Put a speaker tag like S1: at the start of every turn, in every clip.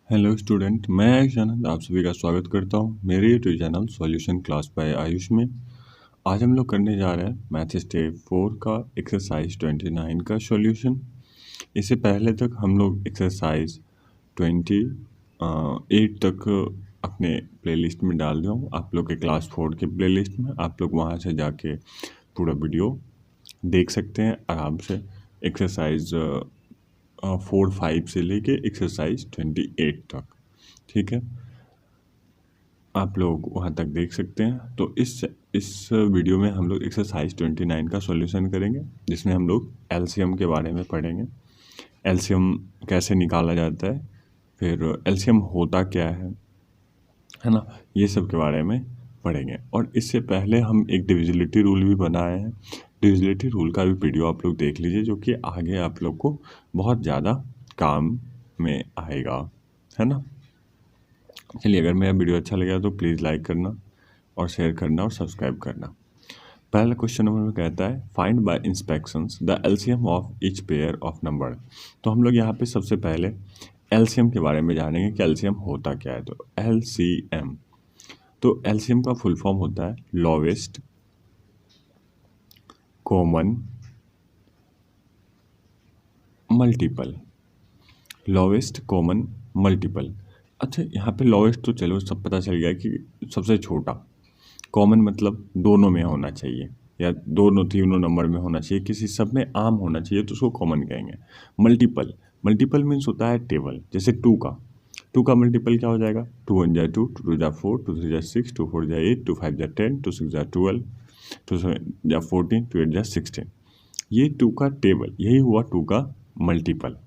S1: Hello student, मैं आयुष आनंद आप सभी का स्वागत करता हूं मेरे YouTube channel solution class by Ayush में। आज हम लोग करने जा रहे हैं मैथ स्टेप 4 का एक्सरसाइज 29 का सॉल्यूशन। इससे पहले तक हम लोग एक्सरसाइज 28 तक अपने प्लेलिस्ट में डाल दिया हूँ, आप लोग के क्लास 4 के प्लेलिस्ट में। आप लोग वहाँ से जाके पूरा वीडियो देख सकते हैं आराम से। एक्सरसाइज 4-5 से लेके एक्सरसाइज 28 तक, ठीक है, आप लोग वहाँ तक देख सकते हैं। तो इस वीडियो में हम लोग एक्सरसाइज 29 का सॉल्यूशन करेंगे, जिसमें हम लोग एलसीएम के बारे में पढ़ेंगे। एलसीएम कैसे निकाला जाता है, फिर एलसीएम होता क्या है ना, ये सब के बारे में पढ़ेंगे। और इससे पहले हम एक डिविजिबिलिटी रूल भी बनाए हैं। डिविजिबिलिटी रूल का भी वीडियो आप लोग देख लीजिए, जो कि आगे आप लोग को बहुत ज़्यादा काम में आएगा, है ना। चलिए, अगर मेरा वीडियो अच्छा लगा तो प्लीज़ लाइक करना और शेयर करना और सब्सक्राइब करना। पहला क्वेश्चन नंबर में कहता है find by inspections the LCM of each pair of number. तो हम लोग यहाँ पे सबसे पहले एलसीएम के बारे में जानेंगे कि एलसीएम होता क्या है। तो एलसीएम, तो एलसीएम का फुल फॉर्म होता है lowest common multiple. Lowest common multiple. अच्छा, यहाँ पे लोवेस्ट तो चलो सब पता चल गया कि सबसे छोटा। कॉमन मतलब दोनों में होना चाहिए या दोनों तीनों नंबर में होना चाहिए, किसी सब में आम होना चाहिए, तो उसको कॉमन कहेंगे। मल्टीपल, मल्टीपल मीन्स होता है टेबल। जैसे टू का मल्टीपल क्या हो जाएगा? 2 1 जा 2, 2 2 जा 4, 2 3 जा 6, 2 4 जा 8, 2 5 जा 10, 2 6 जा 12, 2 7 जा 14, 2 8 जा 16। ये 2 का टेबल, यही हुआ 2 का मल्टीपल।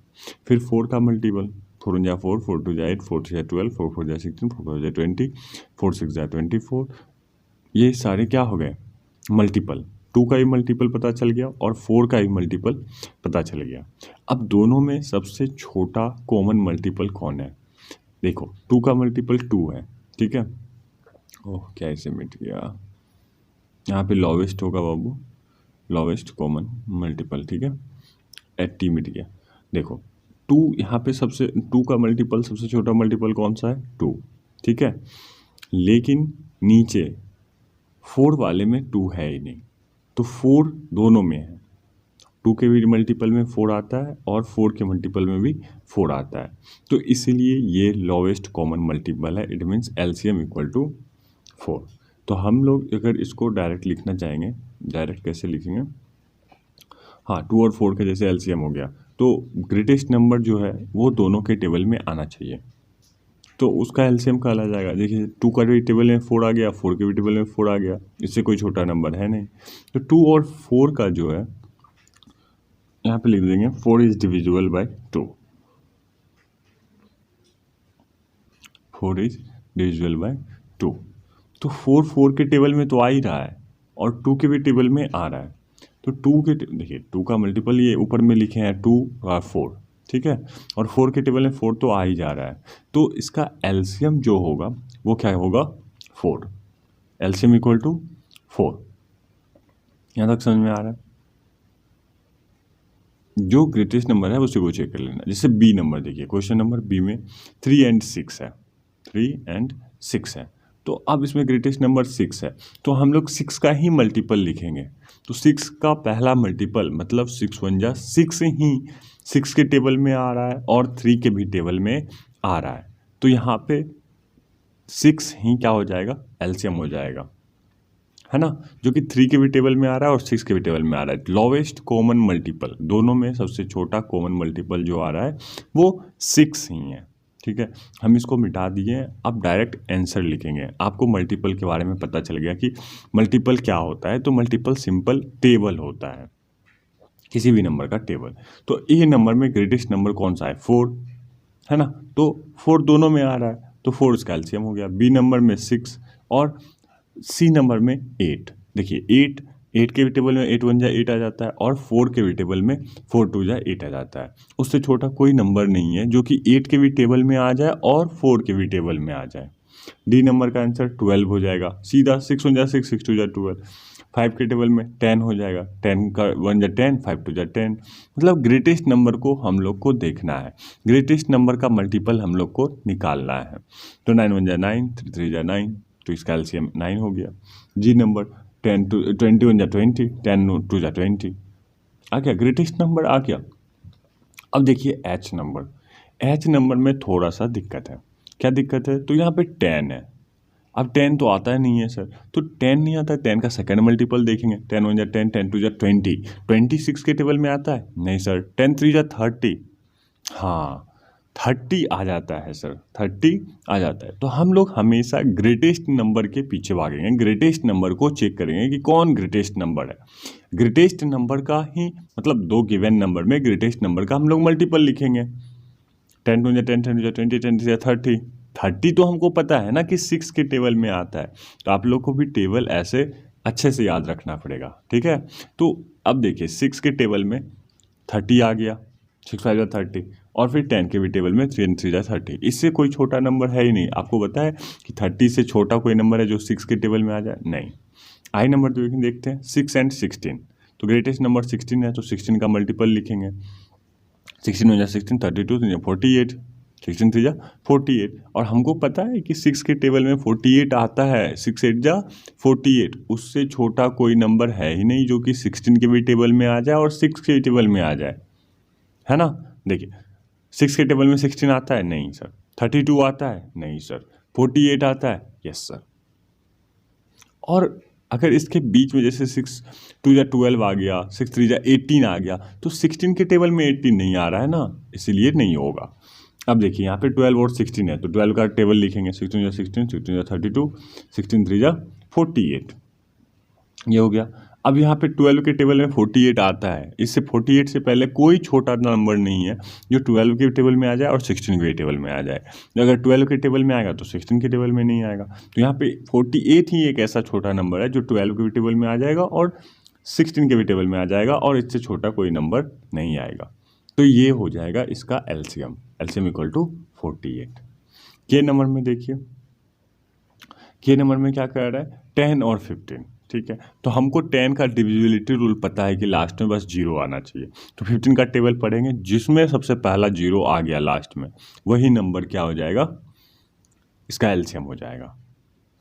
S1: फिर 4 का मल्टीपल, 4 1 जा 4, 4 2 जा 8, 4 3 जा 12, 4 4 जा 16, 4 5 जा 20, 4 6 जा 24। ये सारे क्या हो गए? मल्टीपल। 2 का भी मल्टीपल पता चल गया और 4 का भी मल्टीपल पता चल गया। अब दोनों में सबसे छोटा कॉमन मल्टीपल कौन है? देखो, 2 का मल्टीपल 2 है, ठीक है। ओह, क्या इसे मिट गया? यहाँ पे लोवेस्ट होगा बाबू, लोवेस्ट कॉमन मल्टीपल, ठीक है। 80 मिट गया। देखो, 2 यहाँ पे सबसे 2 का मल्टीपल सबसे छोटा मल्टीपल कौन सा है? 2, ठीक है। लेकिन नीचे 4 वाले में 2 है ही नहीं, तो 4 दोनों में है। 2 के भी मल्टीपल में 4 आता है और 4 के मल्टीपल में भी 4 आता है, तो इसीलिए ये लोवेस्ट कॉमन मल्टीपल है। It means LCM equal to 4। तो हम लोग अगर इसको डायरेक्ट लिखना चाहेंगे, डायरेक्ट कैसे लिखेंगे? हाँ, 2 और 4 के जैसे एलसीएम हो गया, तो ग्रेटेस्ट नंबर जो है वो दोनों के टेबल में आना चाहिए, तो उसका एलसीएम कहा जाएगा। देखिए, 2 का भी टेबल में 4 आ गया, 4 के भी टेबल में 4 आ गया, इससे कोई छोटा नंबर है नहीं। तो 2 और 4 का जो है यहाँ पे लिख देंगे 4 is divisible by 2। 4 is divisible by 2। तो 4 के टेबल में तो आ ही रहा है और 2 के भी टेबल में आ रहा है। तो 2 के देखिए, 2 का मल्टीपल ये ऊपर में लिखे हैं 2 और 4, ठीक है, और 4 के टेबल में 4 तो आ ही जा रहा है, तो इसका एलसीएम जो होगा वो क्या होगा? 4। LCM equal to 4। यहाँ तक समझ में आ रहा है? जो ग्रेटेस्ट नंबर है उसी को चेक कर लेना। जैसे बी नंबर, देखिए क्वेश्चन नंबर बी में 3 and 6 है, 3 and 6 है, तो अब इसमें ग्रेटेस्ट नंबर 6 है, तो हम लोग 6 का ही मल्टीपल लिखेंगे। तो 6 का पहला मल्टीपल मतलब 6 1 जा 6 ही 6 के टेबल में आ रहा है और 3 के भी टेबल में आ रहा है, तो यहाँ पे 6 ही क्या हो जाएगा? एलसीएम हो जाएगा, है ना, जो कि 3 के भी टेबल में आ रहा है और 6 के भी टेबल में आ रहा है। लोवेस्ट कॉमन मल्टीपल, दोनों में सबसे छोटा कॉमन मल्टीपल जो आ रहा है वो 6 ही है, ठीक है। हम इसको मिटा दिए, अब डायरेक्ट आंसर लिखेंगे। आपको मल्टीपल के बारे में पता चल गया कि मल्टीपल क्या होता है। तो मल्टीपल सिंपल टेबल होता है, किसी भी नंबर का टेबल। तो ए नंबर में ग्रेटेस्ट नंबर कौन सा है? 4, है ना, तो 4 दोनों में आ रहा है, तो 4 इसका एलसीएम हो गया। बी नंबर में 6 और सी नंबर में 8। देखिए, 8 के भी टेबल में 8 1 जा 8 आ जाता है और 4 के भी टेबल में 4 2 जा 8 आ जाता है। उससे छोटा कोई नंबर नहीं है जो कि 8 के भी टेबल में आ जाए और 4 के भी टेबल में आ जाए। डी नंबर का आंसर 12 हो जाएगा सीधा। 6 1 जा 6, 6 2 जा 12, 5 के टेबल में 10 हो जाएगा, 10 का 1 जा 10, 5 2 जा 10। मतलब ग्रेटेस्ट नंबर को हम लोग को देखना है, ग्रेटेस्ट नंबर का मल्टीपल हम लोग को निकालना है। तो 9 1 जा 9, 3 3 जा 9, तो इसका एलसीएम 9 हो गया। जी नंबर 10 2 21 जा 20, 10 2 जा 20 आ गया, ग्रेटेस्ट नंबर आ गया। अब देखिए एच नंबर, एच नंबर में थोड़ा सा दिक्कत है। क्या दिक्कत है? तो यहाँ पे 10 है। अब 10 तो आता ही नहीं है सर, तो 10 नहीं आता है, 10 का सेकंड मल्टीपल देखेंगे। 10 1 जा 10, 10 2 जा 20, 26 के टेबल में आता है? नहीं सर। 10 3 जा 30, हाँ 30 आ जाता है सर, 30 आ जाता है। तो हम लोग हमेशा ग्रेटेस्ट नंबर के पीछे भागेंगे, ग्रेटेस्ट नंबर को चेक करेंगे कि कौन ग्रेटेस्ट नंबर है। ग्रेटेस्ट नंबर का ही मतलब दो गिवन नंबर में ग्रेटेस्ट नंबर का हम लोग मल्टीपल लिखेंगे। 10 2 जा 10, 10 2 जा 20, 10 3 जा 30, 30 तो हमको पता है ना कि 6 के टेबल में आता है, तो आप लोग को भी टेबल ऐसे अच्छे से याद रखना पड़ेगा, ठीक है। तो अब देखिए 6 के टेबल में 30 आ गया, 6 5 जा 30, और फिर 10 के भी टेबल में 3 3 जा 30। इससे कोई छोटा नंबर है ही नहीं। आपको पता है कि 30 से छोटा कोई नंबर है जो 6 के टेबल में आ जाए? नहीं। आई नंबर तो देखते हैं, 6 एंड 16, तो ग्रेटेस्ट नंबर 16 है, तो 16 का मल्टीपल लिखेंगे। 16 1 जा 16, 32 3 जा 48, 16 3 जा 48, और हमको पता है कि 6 के टेबल में 48 आता है, 6 8 जा 48। उससे छोटा कोई नंबर है ही नहीं जो कि 16 के भी टेबल में आ जाए और 6 के टेबल में आ जाए, है ना। देखिए 6 के टेबल में 16 आता है? नहीं सर। 32 आता है? नहीं सर। 48 आता है? Yes sir. और अगर इसके बीच में जैसे 6 2 जा 12 आ गया, 6 3 जा 18 आ गया, तो 16 के टेबल में 18 नहीं आ रहा है ना, इसीलिए नहीं होगा। अब देखिए यहाँ पे 12 और 16 है, तो 12 का टेबल लिखेंगे। 16 जा 16, 16 जा 32, 16 3 जा 48, ये हो गया। अब यहाँ पे 12 के टेबल में 48 आता है, इससे 48 से पहले कोई छोटा नंबर नहीं है जो 12 के टेबल में आ जाए और 16 के टेबल में आ जाए। अगर 12 के टेबल में आएगा तो 16 के टेबल में नहीं आएगा। तो यहाँ पे 48 ही एक ऐसा छोटा नंबर है जो 12 के टेबल में आ जाएगा और 16 के भी टेबल में आ जाएगा, और इससे छोटा कोई नंबर नहीं आएगा। तो ये हो जाएगा इसका एलसीएम, एलसीएम इक्वल टू 48। के नंबर में देखिए, के नंबर में क्या कर रहा है? 10 और 15, ठीक है। तो हमको 10 का डिविजिबिलिटी रूल पता है कि लास्ट में बस 0 आना चाहिए, तो 15 का टेबल पढ़ेंगे, जिसमें सबसे पहला 0 आ गया लास्ट में, वही नंबर क्या हो जाएगा? इसका एलसीएम हो जाएगा।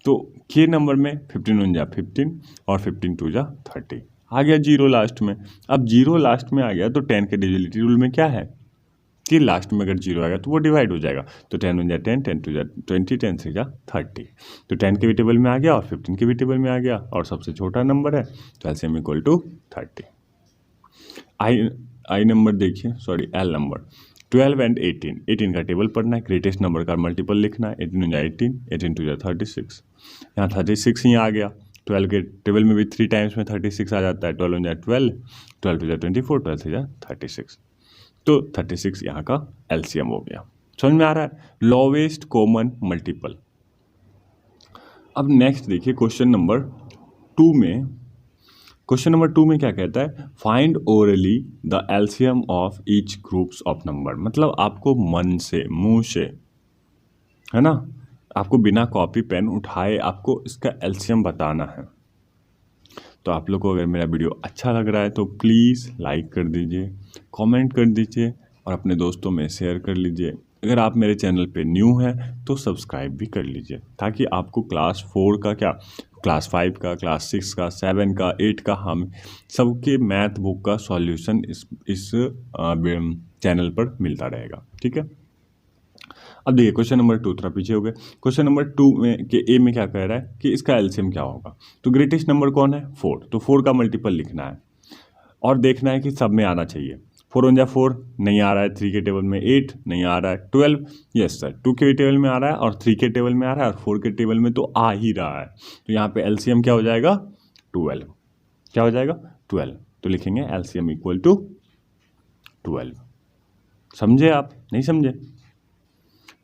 S1: तो के नंबर में 15 1 जा 15 और 15 2 जा 30 आ गया 0 लास्ट में। अब 0 लास्ट में आ गया तो 10 के डिविजिबिलिटी रूल में क्या है कि लास्ट में अगर 0 आएगा तो वो डिवाइड हो जाएगा। तो 10 1 जा 10, 10 2 जा 20, 10 3 जा 30, तो 10 के भी टेबल में आ गया और 15 के भी टेबल में आ गया, और सबसे छोटा नंबर है, तो LCM equal to 30। I number देखिए, सॉरी एल नंबर 12 एंड 18, 18 का टेबल पढ़ना है, ग्रेटेस्ट नंबर का मल्टीपल लिखना है। 18 1 जा 18, 18 2 जा 36, यहाँ 36 ही आ गया। 12 के टेबल में भी 3 टाइम्स में 36 आ जाता है। 12 1 जा 12, 12 2 जा 24, 12 3 जा 36, तो 36 यहाँ का एलसीएम हो गया। समझ में आ रहा है? Lowest common multiple. अब नेक्स्ट देखिए क्वेश्चन नंबर 2 में, क्वेश्चन नंबर 2 में क्या कहता है? Find orally the LCM of each groups of number. मतलब आपको मन से, मुंह से, है ना, आपको बिना कॉपी पेन उठाए आपको इसका एलसीएम बताना है। तो आप लोग को अगर मेरा वीडियो अच्छा लग रहा है तो प्लीज़ लाइक कर दीजिए, कमेंट कर दीजिए और अपने दोस्तों में शेयर कर लीजिए। अगर आप मेरे चैनल पे न्यू हैं तो सब्सक्राइब भी कर लीजिए, ताकि आपको क्लास 4 का क्या, क्लास 5 का, क्लास 6 का, 7 का, 8 का, हम सबके मैथ बुक का सॉल्यूशन इस चैनल पर मिलता रहेगा, ठीक है। अब देखिए क्वेश्चन नंबर 2, थोड़ा पीछे हो गए। क्वेश्चन नंबर 2 में के ए में क्या कह रहा है कि इसका एलसीएम क्या होगा? तो ग्रेटेस्ट नंबर कौन है? 4, तो 4 का मल्टीपल लिखना है और देखना है कि सब में आना चाहिए। 4 1 जा 4 नहीं आ रहा है, 3 के टेबल में 8 नहीं आ रहा है, 12 यस सर 2 के टेबल में आ रहा है और 3 के टेबल में आ रहा है और 4 के टेबल में तो आ ही रहा है। तो यहाँ पे एलसीएम क्या हो जाएगा? 12। क्या हो जाएगा? 12। तो लिखेंगे एलसीएम इक्वल टू 12। समझे आप? नहीं समझे?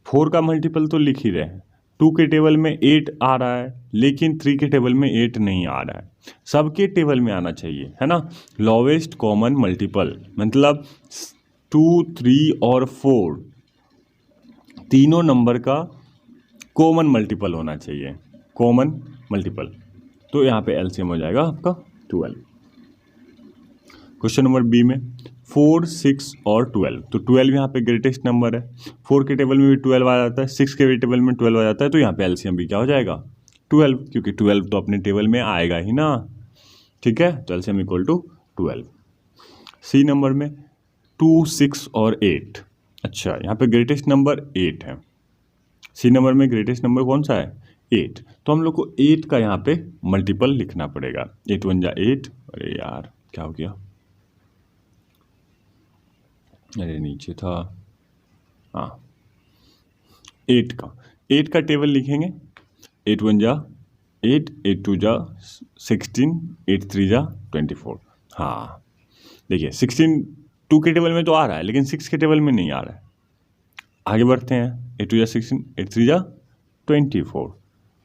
S1: 4 का मल्टीपल तो लिख ही रहे हैं, 2 के टेबल में 8 आ रहा है लेकिन 3 के टेबल में 8 नहीं आ रहा है, सबके टेबल में आना चाहिए, है ना। लोवेस्ट कॉमन मल्टीपल मतलब 2 3 और 4 तीनों नंबर का कॉमन मल्टीपल होना चाहिए, कॉमन मल्टीपल। तो यहाँ पे एलसीएम हो जाएगा आपका 12। क्वेश्चन नंबर बी में 4, 6 और 12, तो 12 यहाँ पे ग्रेटेस्ट नंबर है। 4 के टेबल में भी 12 आ जाता है, 6 के भी टेबल में 12 आ जाता है, तो यहाँ पे एलसीएम भी क्या हो जाएगा 12, क्योंकि 12 तो अपने टेबल में आएगा ही ना। ठीक है, तो LCM equal to 12। C number में 2, 6 और 8, अच्छा यहाँ पे ग्रेटेस्ट नंबर 8 है। सी नंबर में ग्रेटेस्ट नंबर कौन सा है 8, तो हम लोग को 8 का यहाँ पे मल्टीपल लिखना पड़ेगा। 8 1 जा 8, अरे यार क्या हो गया, अरे नीचे था, हाँ 8 का टेबल लिखेंगे। 8 1 जा 8, 8 2 जा 16, 8 3 जा 24। हाँ देखिए 16 2 के टेबल में तो आ रहा है, लेकिन 6 के टेबल में नहीं आ रहा है। आगे बढ़ते हैं, 8 2 जा 16, 8 3 जा 24।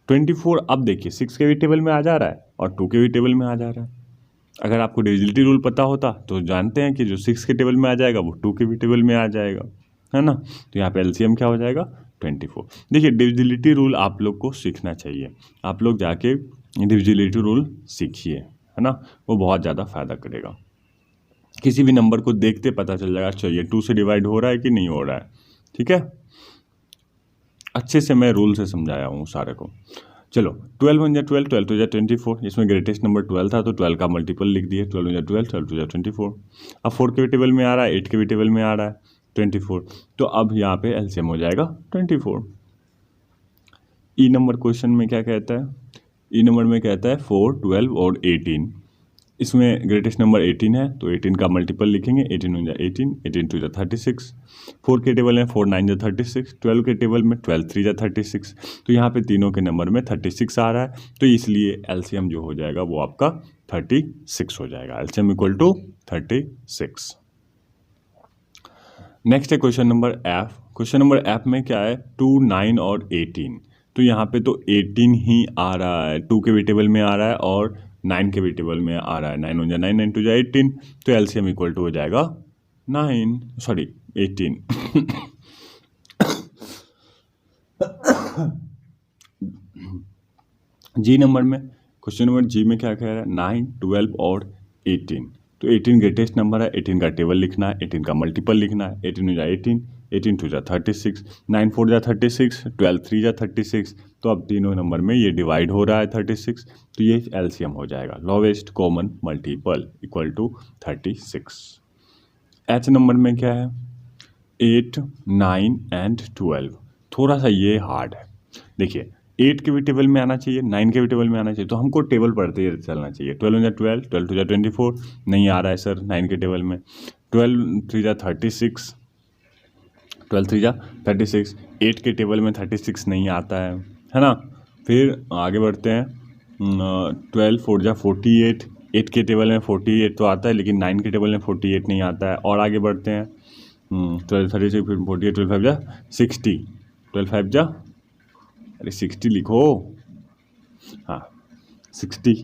S1: 24 अब देखिए 6 के भी टेबल में आ जा रहा है और 2 के भी टेबल में आ जा रहा है। अगर आपको डिविजिबिलिटी रूल पता होता तो जानते हैं कि जो 6 के टेबल में आ जाएगा वो 2 के भी टेबल में आ जाएगा, है ना। तो यहाँ पे एलसीएम क्या हो जाएगा 24। देखिए डिविजिबिलिटी रूल आप लोग को सीखना चाहिए, आप लोग जाके डिविजिबिलिटी रूल सीखिए, है ना, वो बहुत ज़्यादा फायदा करेगा। किसी भी नंबर को देखते पता चल जाएगा चाहिए 2 से डिवाइड हो रहा है कि नहीं हो रहा है। ठीक है, अच्छे से मैं रूल से समझाया हूँ सारे को। चलो 12 1 जा 12, 12 2 जा 24, इसमें ग्रेटेस्ट नंबर 12 था तो 12 का मल्टीपल लिख दिए। 12 1 जा 12, 12 2 जा 24। अब 4 के भी टेबल में आ रहा है, 8 के भी टेबल में आ रहा है 24, तो अब यहाँ पे एलसीएम हो जाएगा 24। ई नंबर क्वेश्चन में क्या कहता है, ई नंबर में कहता है 4, 12 और 18, इसमें ग्रेटेस्ट नंबर 18 है तो 18 का मल्टीपल लिखेंगे। 18 1 जा 18, 18 2 जा 36, 4 के टेबल में 4 9 जा 36, 12 के टेबल में 12 3 जा 36, तो यहाँ पे तीनों के नंबर में 36 आ रहा है, तो इसलिए एलसीएम जो हो जाएगा वो आपका 36 हो जाएगा। LCM equal to 36। नेक्स्ट है question number F. Question number F में क्या है 2, 9 और 18, तो यहाँ पे तो 18 ही आ रहा है, 2 के भी टेबल में आ रहा है और 9 के भी टेबल में आ रहा है। 9 1 जा 9, 9 2 जा 18, तो एलसीएम इक्वल टू हो जाएगा 18। जी नंबर में, क्वेश्चन नंबर जी में क्या कह रहा है 9, 12 और 18, तो 18 ग्रेटेस्ट नंबर है, 18 का टेबल लिखना है, 18 का मल्टीपल लिखना है। 18 जा 18, 18 2 जा 36, 9 4 जा 36, 12 3 जा 36, तो अब तीनों नंबर में ये डिवाइड हो रहा है 36, तो ये एलसीएम हो जाएगा lowest common multiple equal to 36। H number में क्या है 8, 9 एंड 12, थोड़ा सा ये हार्ड है। देखिए 8 के भी टेबल में आना चाहिए, 9 के भी टेबल में आना चाहिए, तो हमको टेबल पढ़ते ही चलना चाहिए। 12 1 जा 12, 12 2 जा 24, नहीं आ रहा है सर 9 के टेबल में। 12 3 जा 36, 12 3 जा 36, 8 के टेबल में 36 नहीं आता है ना। फिर आगे बढ़ते हैं, 12 4 जा 48, 8 के टेबल में 48 तो आता है, लेकिन 9 के टेबल में 48 नहीं आता है। और आगे बढ़ते हैं 12 36, फिर 48, 12 5 जा 60, 12 5 जा, अरे 60 लिखो, हाँ 60।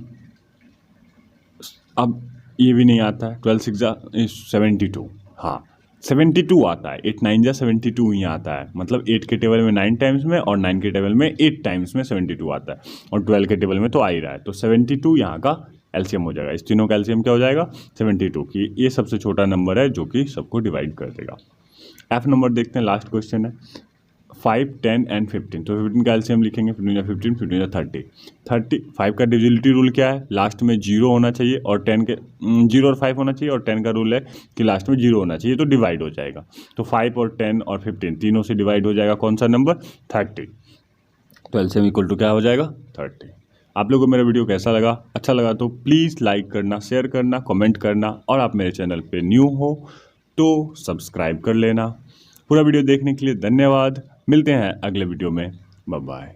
S1: अब ये भी नहीं आता है, 12 6 जा 72, हाँ 72 आता है। 8 9 जा 72 ही आता है, मतलब 8 के टेबल में 9 टाइम्स में और 9 के टेबल में 8 टाइम्स में 72 आता है, और 12 के टेबल में तो आ ही रहा है, तो 72 यहाँ का एलसीएम हो जाएगा। इस तीनों का एलसीएम क्या हो जाएगा 72 की, ये सबसे छोटा नंबर है जो कि सबको डिवाइड कर देगा। एफ नंबर देखते हैं, लास्ट क्वेश्चन है 5, 10 एंड 15, तो 15 का एलसीएम लिखेंगे। 15 15, 15 30, 35 का डिविजिबिलिटी रूल क्या है, लास्ट में 0 होना चाहिए और 10 के 0 और 5 होना चाहिए, और 10 का रूल है कि लास्ट में 0 होना चाहिए, तो डिवाइड हो जाएगा। तो 5 और 10 और 15 तीनों से डिवाइड हो जाएगा कौन सा नंबर 30, तो एलसीएम इक्वल टू क्या हो जाएगा 30। आप लोगों को मेरा वीडियो कैसा लगा, अच्छा लगा तो प्लीज़ लाइक करना, शेयर करना, कमेंट करना, और आप मेरे चैनल पे न्यू हो तो सब्सक्राइब कर लेना। पूरा वीडियो देखने के लिए धन्यवाद, मिलते हैं अगले वीडियो में, बाय बाय।